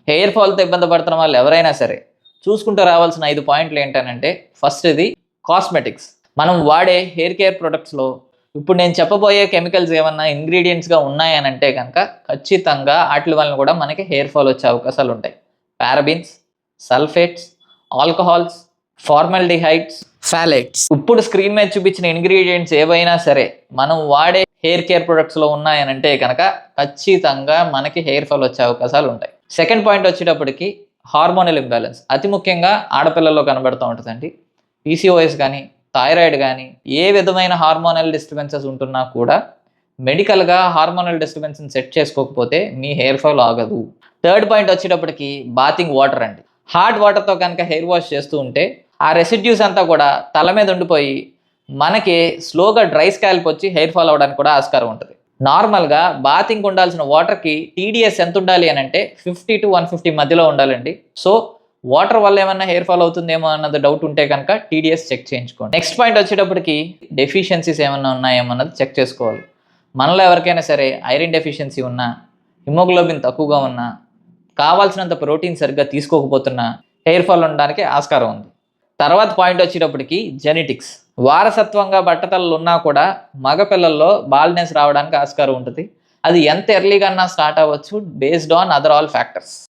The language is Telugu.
హెయిర్ ఫాల్తో ఇబ్బంది పడుతున్న వాళ్ళు ఎవరైనా సరే చూసుకుంటూ రావాల్సిన 5 పాయింట్లు ఏంటనంటే, ఫస్ట్ ఇది కాస్మెటిక్స్. మనం వాడే హెయిర్ కేర్ ప్రొడక్ట్స్లో ఇప్పుడు నేను చెప్పబోయే కెమికల్స్ ఏమన్నా ఇంగ్రీడియంట్స్గా ఉన్నాయనంటే కనుక ఖచ్చితంగా వాటి వలన కూడా మనకి హెయిర్ ఫాల్ వచ్చే అవకాశాలు ఉంటాయి. Parabens, sulphates, alcohols, formaldehydes, phthalates. ఇప్పుడు స్క్రీన్ మీద చూపించిన ఇంగ్రీడియంట్స్ ఏవైనా సరే మనం వాడే హెయిర్ కేర్ ప్రొడక్ట్స్లో ఉన్నాయనంటే కనుక ఖచ్చితంగా మనకి హెయిర్ ఫాల్ వచ్చే అవకాశాలు ఉంటాయి. సెకండ్ పాయింట్ వచ్చేటప్పటికి హార్మోనల్ ఇంబ్యాలెన్స్. అతి ముఖ్యంగా ఆడపిల్లల్లో కనబడుతూ ఉంటుందండి. పీసీఓఎస్ కానీ, థైరాయిడ్ కానీ, ఏ విధమైన హార్మోనల్ డిస్టర్బెన్సెస్ ఉంటున్నా కూడా మెడికల్గా హార్మోనల్ డిస్టర్బెన్స్ని సెట్ చేసుకోకపోతే మీ హెయిర్ ఫాల్ ఆగదు. థర్డ్ పాయింట్ వచ్చేటప్పటికి బాతింగ్ వాటర్ అండి. హాట్ వాటర్తో కనుక హెయిర్ వాష్ చేస్తూ ఉంటే ఆ రెసిడ్యూస్ అంతా కూడా తల మీద ఉండిపోయి మనకి స్లోగా డ్రై స్కాల్ప్ వచ్చి హెయిర్ ఫాల్ అవ్వడానికి కూడా ఆస్కారం ఉంటుంది. నార్మల్గా బాతింగ్ ఉండాల్సిన వాటర్కి టీడీఎస్ ఎంత ఉండాలి అని అంటే 50 to 150 మధ్యలో ఉండాలండి. సో వాటర్ వల్ల ఏమన్నా హెయిర్ ఫాల్ అవుతుందేమో అన్నది డౌట్ ఉంటే కనుక టీడీఎస్ చెక్ చేయించుకోండి. నెక్స్ట్ పాయింట్ వచ్చేటప్పటికి డెఫిషియన్సీస్ ఏమన్నా ఉన్నాయేమో అన్నది చెక్ చేసుకోవాలి. మనలో ఎవరికైనా సరే ఐరన్ డెఫిషియన్సీ ఉన్నా, హిమోగ్లోబిన్ తక్కువగా ఉన్నా, కావాల్సినంత ప్రోటీన్ సరిగ్గా తీసుకోకపోతున్నా హెయిర్ ఫాల్ ఉండడానికి ఆస్కారం ఉంది. తర్వాత పాయింట్ వచ్చేటప్పటికి జెనెటిక్స్. వారసత్వంగా బట్టతలలు ఉన్నా కూడా మగపిల్లల్లో బాల్నెస్ రావడానికి ఆస్కారం ఉంటుంది. అది ఎంత ఎర్లీగా స్టార్ట్ అవ్వచ్చు based on other all factors.